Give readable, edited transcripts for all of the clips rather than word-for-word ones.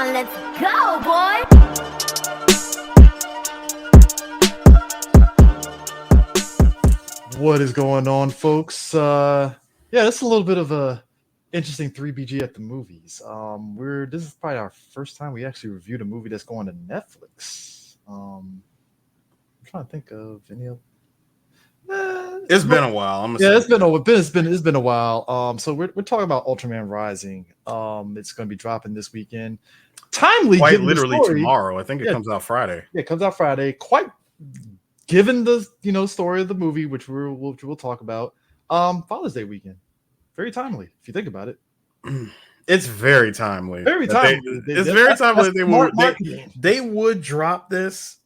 on, let's go, boy! What is going on, folks? It's a little bit of a interesting 3BG at the movies. This is probably our first time we actually reviewed a movie that's going to Netflix. I'm trying to think of any of. It's been a while. It's been a while. So we're talking about Ultraman Rising. It's going to be dropping this weekend. Timely, quite literally tomorrow. I think it comes out Friday. Yeah, it comes out Friday. Quite given the story of the movie, which we'll talk about. Father's Day weekend, very timely if you think about it. It's very timely. Very timely. It's very timely. They would drop this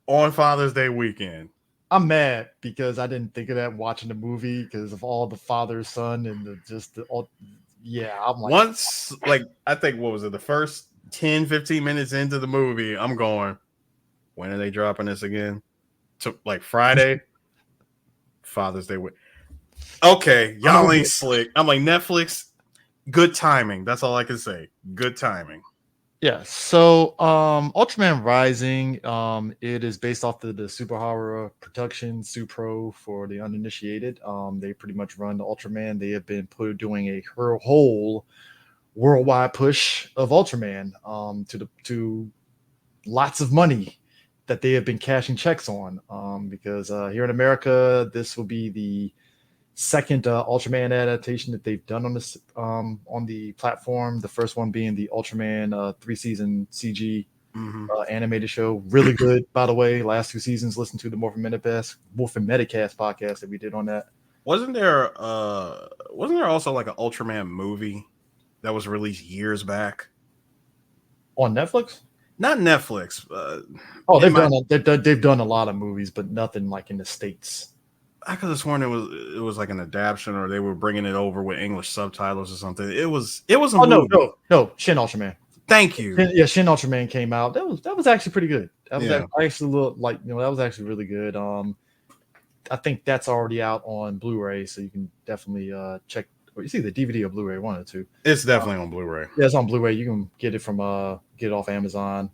on Father's Day weekend. I'm mad because I didn't think of that watching the movie because of all the father son and I'm like, once, like, I think what was it, the first 10-15 minutes into the movie, I'm going, when are they dropping this again? To like Friday, Father's Day. Okay, y'all ain't slick. I'm like, Netflix, good timing. That's all I can say. Good timing. Yeah. So, Ultraman Rising, it is based off the super horror production TsuPro for the uninitiated. They pretty much run the Ultraman. They have been doing a whole worldwide push of Ultraman, to lots of money that they have been cashing checks on. Because here in America, this will be the second Ultraman adaptation that they've done on this on the platform. The first one being the Ultraman 3-season CG animated show. Really good, by the way. Last 2 seasons, listen to the Morphin Metacast podcast that we did on that. Wasn't there also like an Ultraman movie that was released years back on Netflix? Not Netflix. They've done a lot of movies, but nothing like in the States. I could have sworn it was like an adaptation, or they were bringing it over with English subtitles or something. It was a movie. No, Shin Ultraman. Thank you. Shin Ultraman came out. That was actually pretty good. That was actually that was actually really good. I think that's already out on Blu-ray, so you can definitely check. You see the DVD or Blu-ray, one or two. It's definitely on Blu-ray. Yeah, it's on Blu-ray. You can get it off Amazon.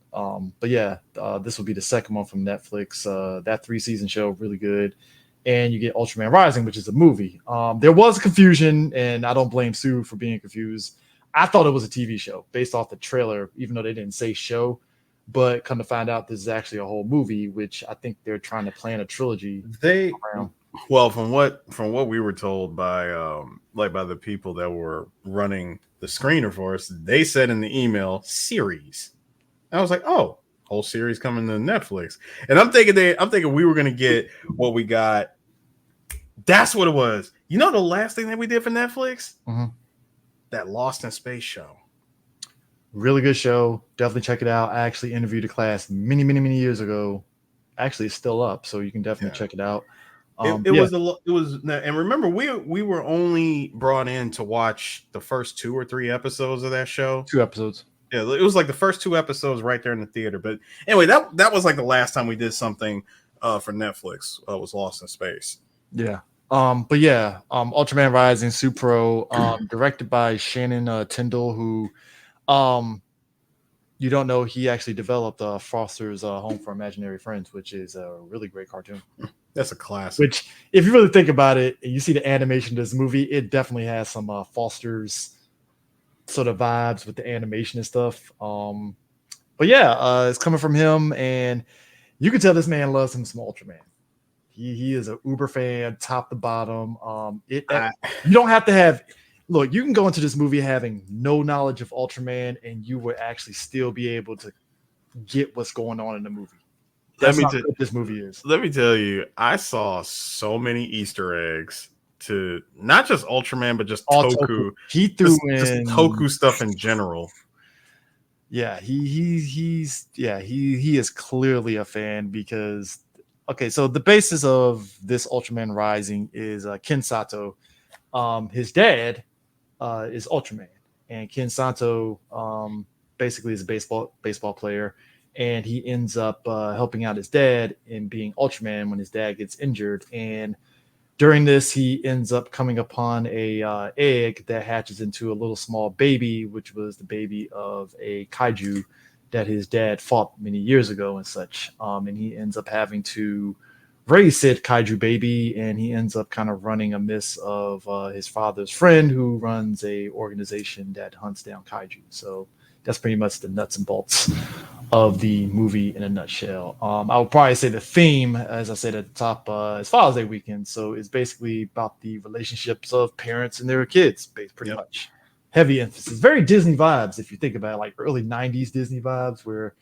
This will be the second one from Netflix. That 3-season show, really good. And you get Ultraman Rising, which is a movie. There was confusion, and I don't blame Sue for being confused. I thought it was a TV show based off the trailer, even though they didn't say show. But come to find out, this is actually a whole movie, which I think they're trying to plan a trilogy. Well, from what we were told by by the people that were running the screener for us, they said in the email series. And I was like, oh, whole series coming to Netflix. And I'm thinking we were gonna get what we got. That's what it was. You know, the last thing that we did for Netflix? Mm-hmm. That Lost in Space show. Really good show. Definitely check it out. I actually interviewed a class many years ago. Actually, it's still up, so you can definitely check it out. It was, and remember, we were only brought in to watch the first 2 or 3 episodes of that show. 2 episodes. Yeah, it was like the first 2 episodes right there in the theater. But anyway, that was like the last time we did something for Netflix. Was Lost in Space. Yeah. Ultraman Rising, TsuPro, directed by Shannon Tyndall, who, you don't know, he actually developed Foster's Home for Imaginary Friends, which is a really great cartoon. That's a classic. Which, if you really think about it, and you see the animation of this movie, it definitely has some Foster's sort of vibes with the animation and stuff. It's coming from him, and you can tell this man loves him some Ultraman. He is an uber fan, top to bottom. You don't have to have. Look, you can go into this movie having no knowledge of Ultraman, and you would actually still be able to get what's going on in the movie. That's how good this movie is. Let me tell you, I saw so many Easter eggs to not just Ultraman, but just Toku. He threw just Toku stuff in general. Yeah, he is clearly a fan because. Okay, so the basis of this Ultraman Rising is Ken Sato. His dad is Ultraman, and Ken Sato basically is a baseball player, and he ends up helping out his dad in being Ultraman when his dad gets injured. And During this, he ends up coming upon a egg that hatches into a little small baby, which was the baby of a kaiju that his dad fought many years ago and such. And he ends up having to raise said kaiju baby, and he ends up kind of running amiss of his father's friend, who runs a organization that hunts down kaiju. So that's pretty much the nuts and bolts of the movie in a nutshell. I would probably say the theme, as I said at the top, is Father's Day weekend. So it's basically about the relationships of parents and their kids, pretty much. Heavy emphasis, very Disney vibes if you think about it, like early '90s Disney vibes, where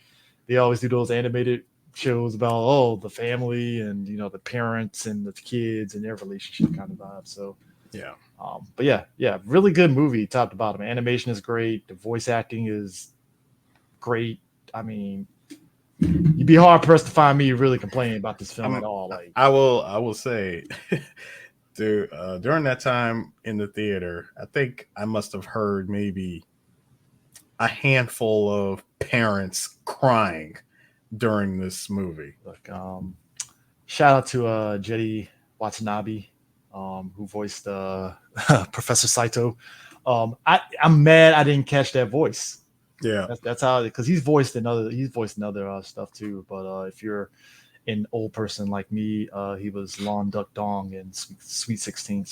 they always do those animated shows about the family and the parents and the kids and their relationship kind of vibe. So yeah. But yeah, really good movie, top to bottom. Animation is great. The voice acting is great. I mean, you'd be hard pressed to find me really complaining about this film at all. Like, I will say, dude, during that time in the theater, I think I must have heard maybe a handful of parents crying during this movie. look, shout out to Jetty Watanabe, who voiced Professor Saito. I'm mad I didn't catch that voice. Yeah, That's how, because he's voiced in other stuff too. But if you're an old person like me, he was Lon Duck Dong in Sweet 16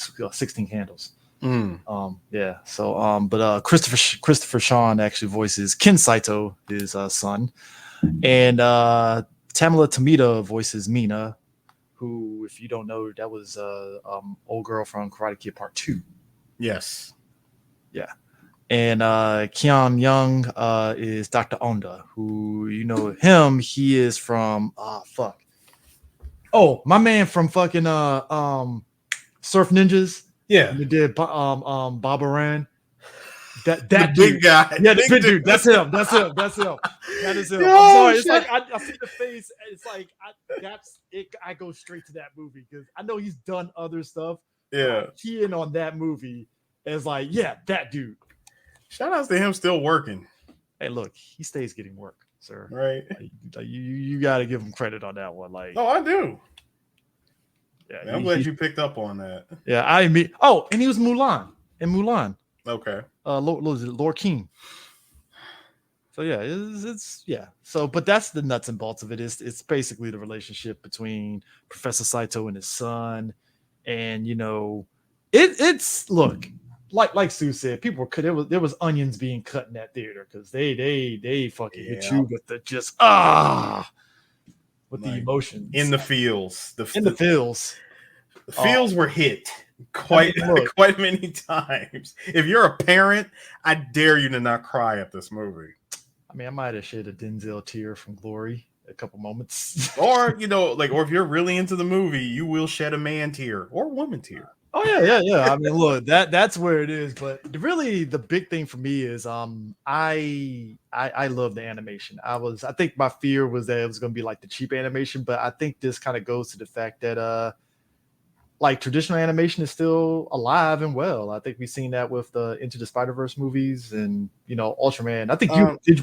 Candles. Yeah. So but Christopher Sean actually voices Ken Saito, his son, and Tamala Tomita voices Mina, who, if you don't know, that was old girl from Karate Kid Part 2. yes, Yeah. And Keon Young is Dr. Onda, who, him, he is from my man from fucking Surf Ninjas. yeah. He did Baba Ran. That The dude. big guy, Yeah, the big dude. That's him. That is him. Yo, I'm sorry. It's shit. like I see the face. It's like that's it. I go straight to that movie because I know he's done other stuff. Yeah. Keying on that movie is like, yeah, that dude. Shout outs to him still working. Hey, look, he stays getting work, sir. Right. Like, you got to give him credit on that one. Like, Oh, I do. yeah, Man, I'm glad you picked up on that. Yeah, I mean, and he was Mulan in Mulan. Okay. Lord King. So yeah, it's yeah. So, but that's the nuts and bolts of it. It's basically the relationship between Professor Saito and his son, and it's look. Like Sue said, people were there was onions being cut in that theater because they fucking hit you with the just with the emotions in the feels. The feels were hit quite many times. If you're a parent, I dare you to not cry at this movie. I mean, I might have shed a Denzel tear from Glory a couple moments, or or if you're really into the movie, you will shed a man tear or woman tear. Oh yeah. I mean, look, that's where it is. But really, the big thing for me is I love the animation. I think my fear was that it was going to be like the cheap animation, but I think this kind of goes to the fact that like traditional animation is still alive and well. I think we've seen that with the Into the Spider-Verse movies and Ultraman. I think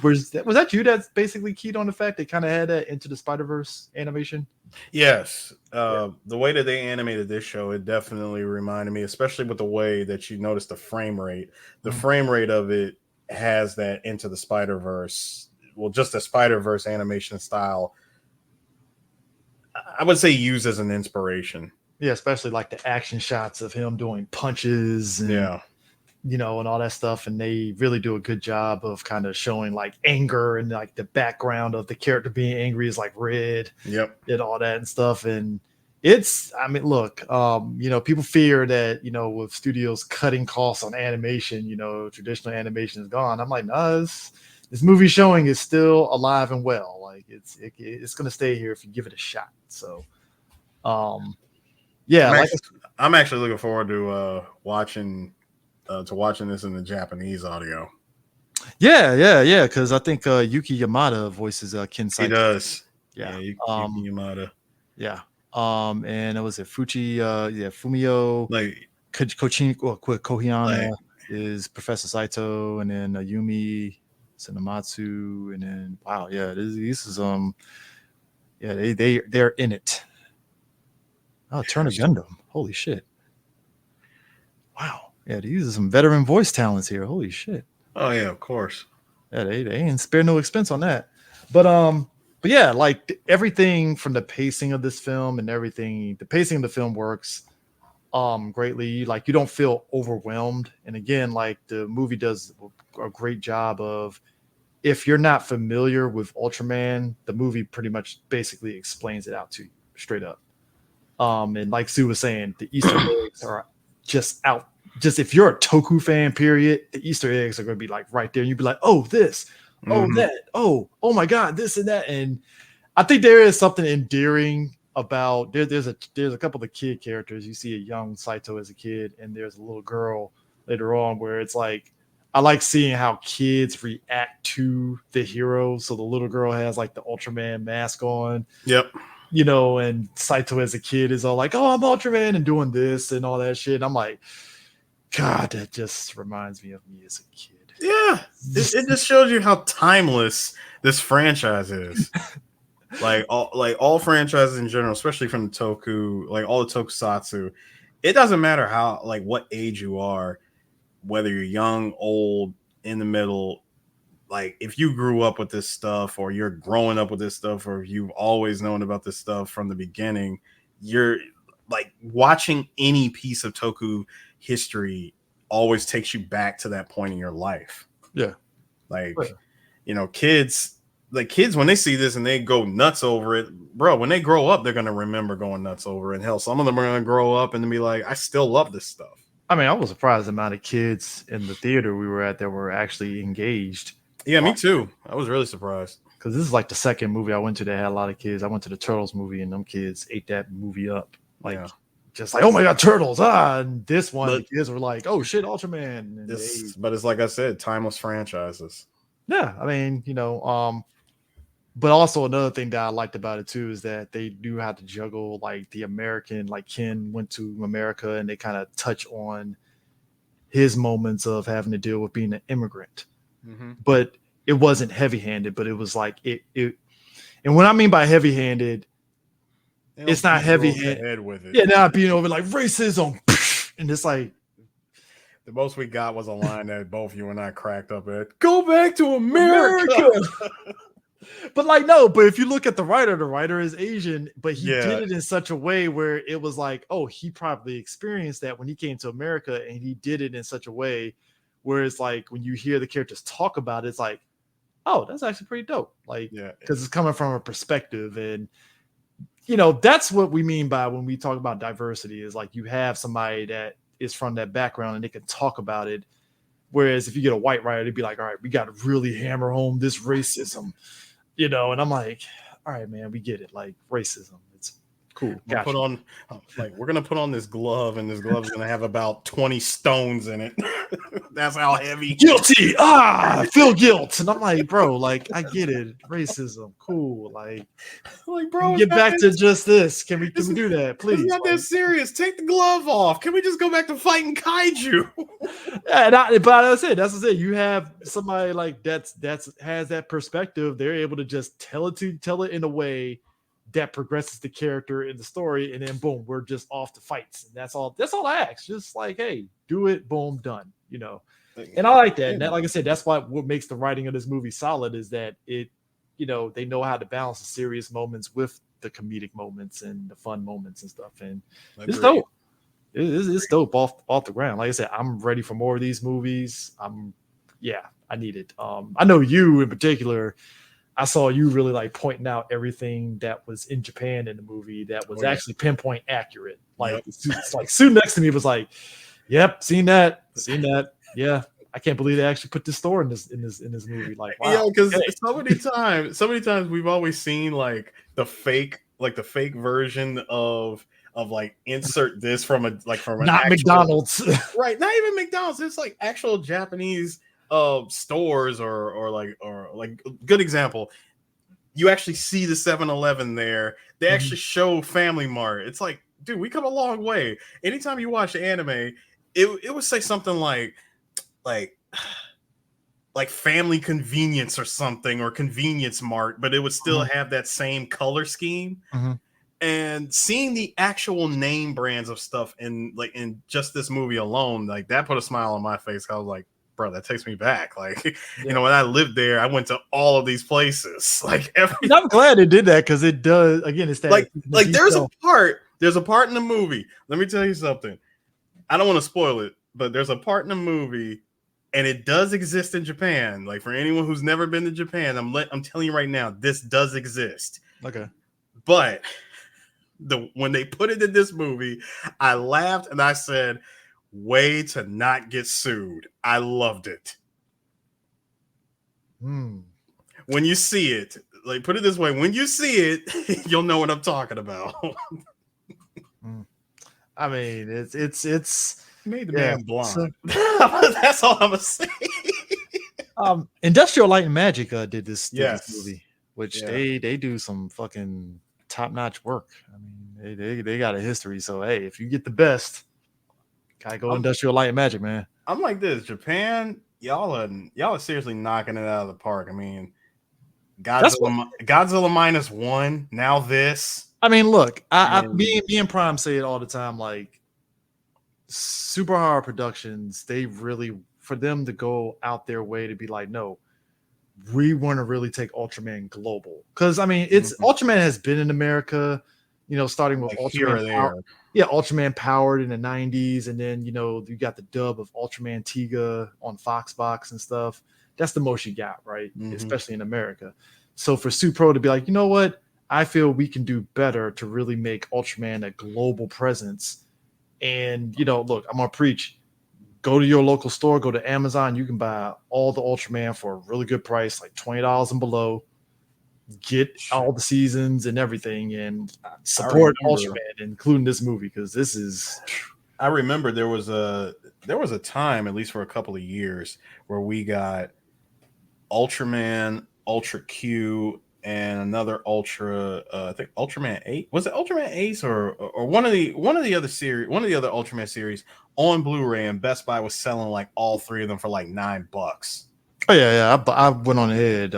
was that you that's basically keyed on the fact they kind of had that Into the Spider-Verse animation. Yes. The way that they animated this show, it definitely reminded me, especially with the way that you notice the frame rate. The frame rate of it has that Into the Spider-Verse, just the Spider-Verse animation style, I would say used as an inspiration. Yeah, especially like the action shots of him doing punches and and all that stuff. And they really do a good job of kind of showing like anger and like the background of the character being angry is like red. Yep. And all that and stuff. And look, people fear that, with studios cutting costs on animation, traditional animation is gone. I'm like, no, this movie showing is still alive and well. Like it's going to stay here if you give it a shot. So, yeah, I'm actually looking forward to watching this in the Japanese audio. Yeah. Because I think Yuki Yamada voices Ken Saito. He does. Yeah. Yuki Yamada. Yeah. And it was Fumio. Like Kohiana is Professor Saito, and then Yumi Tsunamatsu, and then this is they're in it. Oh, Turner Gundam. Holy shit. Wow. Yeah, these are some veteran voice talents here. Holy shit. Oh yeah, of course. Yeah, they ain't spare no expense on that. But yeah, like everything from the pacing of this film and everything, the pacing of the film works greatly. Like you don't feel overwhelmed. And again, like the movie does a great job of, if you're not familiar with Ultraman, the movie pretty much basically explains it out to you straight up. And like Sue was saying, the Easter eggs are just out. Just if you're a Toku fan, period, the Easter eggs are going to be like right there. And you'd be like, oh, this, oh, that, oh my God, this and that. And I think there is something endearing about there's a couple of kid characters. You see a young Saito as a kid, and there's a little girl later on where it's like, I like seeing how kids react to the hero. So the little girl has like the Ultraman mask on. Yep. You know, and Saito as a kid is all like, oh, I'm Ultraman and doing this and all that shit. And I'm like, God, that just reminds me of me as a kid. Yeah. It just shows you how timeless this franchise is. like all franchises in general, especially from the Toku, like all the tokusatsu, it doesn't matter how, like what age you are, whether you're young, old, in the middle, like if you grew up with this stuff or you're growing up with this stuff or you've always known about this stuff from the beginning, you're like watching any piece of Toku history always takes you back to that point in your life. Yeah. Like, you know, kids when they see this and they go nuts over it, bro, when they grow up, they're going to remember going nuts over it. And hell, some of them are going to grow up and be like, I still love this stuff. I mean, I was surprised the amount of kids in the theater we were at that were actually engaged. Yeah, me too. I was really surprised. Because this is like the second movie I went to that had a lot of kids. I went to the Turtles movie and them kids ate that movie up. Like, just like, oh my God, Turtles. And this one, the kids were like, oh shit, Ultraman. But it's like I said, timeless franchises. Yeah, I mean, you know, but also another thing that I liked about it too is that they knew how to juggle like the American, like Ken went to America and they kind of touch on his moments of having to deal with being an immigrant. Mm-hmm. But it wasn't heavy-handed, but it was like it and what I mean by heavy-handed, it's not heavy-handed with it. Yeah, not being over like racism. And it's like the most we got was a line that both you and I cracked up at. Go back to America. But like, no, but if you look at the writer is Asian, but he did it in such a way where it was like, oh, he probably experienced that when he came to America, and he did it in such a way where it's like when you hear the characters talk about it, it's like, oh, that's actually pretty dope. Like, because it's coming from a perspective. And, you know, that's what we mean by when we talk about diversity is like you have somebody that is from that background and they can talk about it. Whereas if you get a white writer, they'd be like, all right, we got to really hammer home this racism. You know, and I'm like, all right, man, we get it. Like racism, it's cool. Gotcha. We're gonna put on this glove, and this glove is gonna have about 20 stones in it. That's how heavy. Guilty. I feel guilt, and I'm like, bro, like I get it. Racism, cool. Like bro, get back to just this. Can we do that, please? It's not that serious. Take the glove off. Can we just go back to fighting kaiju? Yeah, but I said that's what I said. You have somebody like that's has that perspective. They're able to just tell it in a way that progresses the character in the story, and then boom, we're just off to fights. And that's all I ask. Just like, hey, do it, boom, done. You know, and I like that. And that, like I said, that's what makes the writing of this movie solid is that it, you know, they know how to balance the serious moments with the comedic moments and the fun moments and stuff. And it's dope. It's dope off the ground. Like I said, I'm ready for more of these movies. I need it. I know you in particular. I saw you really like pointing out everything that was in Japan in the movie that was actually pinpoint accurate. Like it's like Sue next to me was like, "Yep, seen that. Yeah, I can't believe they actually put this store in this movie." Like, wow. Yeah, because so many times we've always seen like the fake version of like insert this from an not McDonald's, right? Not even McDonald's. It's like actual Japanese stores or good example. You actually see the 7-Eleven there. They actually show Family Mart. It's like, dude, we come a long way. Anytime you watch anime, it would say something like Family Convenience or something, or Convenience Mart, but it would still have that same color scheme. And seeing the actual name brands of stuff in just this movie alone, like that put a smile on my face. I was like, bro, that takes me back. Like, you know, when I lived there, I went to all of these places. Like I'm glad they did that because it does. Again, it's that like there's a part in the movie. Let me tell you something. I don't want to spoil it, but there's a part in the movie, and it does exist in Japan. Like for anyone who's never been to Japan, I'm telling you right now, this does exist. Okay, but when they put it in this movie, I laughed and I said, way to not get sued. I loved it. When you see it, like put it this way, when you see it, you'll know what I'm talking about. I mean, it's made the man blind. So, that's all I'm gonna say. Industrial Light and Magic did this movie, which they do some fucking top-notch work. I mean, they got a history. So hey, if you get the best, gotta go Industrial Light and Magic, man. I'm like this, Japan, y'all are seriously knocking it out of the park. I mean, Godzilla -1, now this. I mean, look, me and Prime say it all the time. Like, Super Horror Productions, they really, for them to go out their way to be like, no, we want to really take Ultraman global. Because I mean, it's Ultraman has been in America, you know, starting with like Ultraman. Ultraman Powered in the 90s, and then you know you got the dub of Ultraman Tiga on Foxbox and stuff. That's the most you got, right? Especially in America. So for TsuPro to be like, you know what, I feel we can do better to really make Ultraman a global presence. And you know, look, I'm gonna preach. Go to your local store, go to Amazon. You can buy all the Ultraman for a really good price, like $20 and below. Get all the seasons and everything, and support Ultraman, including this movie, because this is. I remember there was a time, at least for a couple of years, where we got Ultraman, Ultra Q, and another Ultra. I think Ultraman 8. Was it Ultraman Ace or one of the other series, one of the other Ultraman series on Blu-ray, and Best Buy was selling like all three of them for like $9. Oh yeah. I went on ahead.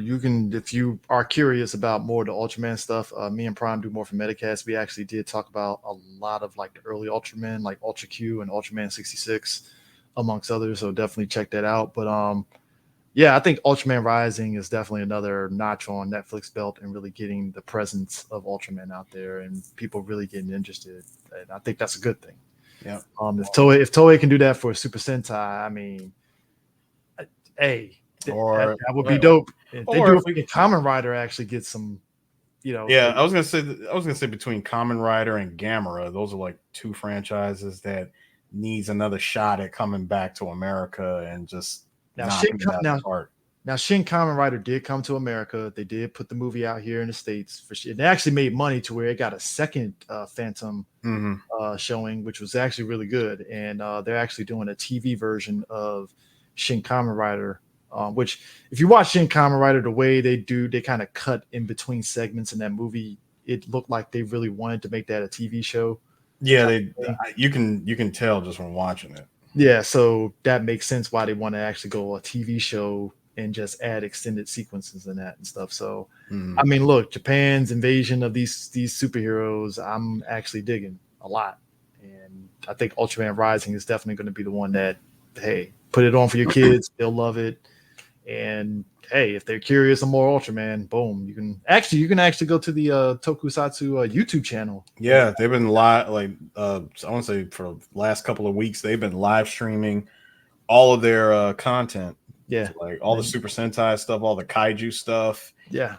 You can, if you are curious about more of the Ultraman stuff. Me and Prime do more for Metacast. We actually did talk about a lot of like the early Ultraman, like Ultra Q and Ultraman 66, amongst others. So definitely check that out. But yeah, I think Ultraman Rising is definitely another notch on Netflix belt and really getting the presence of Ultraman out there and people really getting interested. And I think that's a good thing. Yeah. If Toei can do that for Super Sentai, I mean. Hey, that would be dope. If they do it, Kamen Rider actually gets some, you know. Yeah, I was gonna say between Kamen Rider and Gamera, those are like two franchises that needs another shot at coming back to America and just knocking it out of the park. Now, Shin Kamen Rider did come to America. They did put the movie out here in the States for shit. They actually made money to where it got a second Phantom showing, which was actually really good. And they're actually doing a TV version of Shin Kamen Rider, which if you watch Shin Kamen Rider, the way they kind of cut in between segments in that movie, it looked like they really wanted to make that a TV show. Yeah, you can tell just from watching it. Yeah, so that makes sense why they want to actually go a TV show and just add extended sequences in that and stuff. So, I mean, look, Japan's invasion of these superheroes, I'm actually digging a lot, and I think Ultraman Rising is definitely going to be the one that, hey, put it on for your kids. They'll love it. And hey, if they're curious on more Ultraman, boom, you can actually go to the Tokusatsu YouTube channel. Yeah, they've been live, like I want to say for the last couple of weeks, they've been live streaming all of their content. Yeah, so like all the Super Sentai stuff, all the kaiju stuff. Yeah.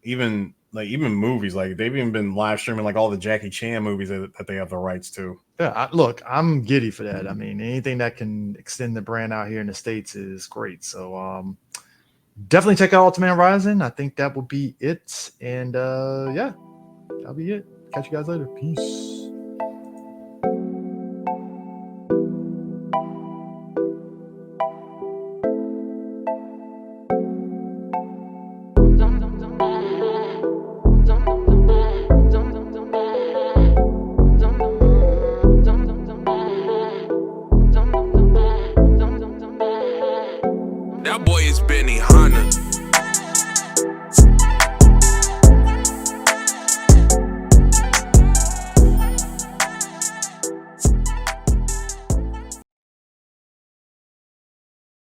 Even movies, like they've even been live streaming like all the Jackie Chan movies that they have the rights to. Yeah, look, I'm giddy for that. I mean, anything that can extend the brand out here in the States is great. So definitely check out Ultraman Rising. I think that will be it. And yeah, that'll be it. Catch you guys later. Peace. That boy is Benny.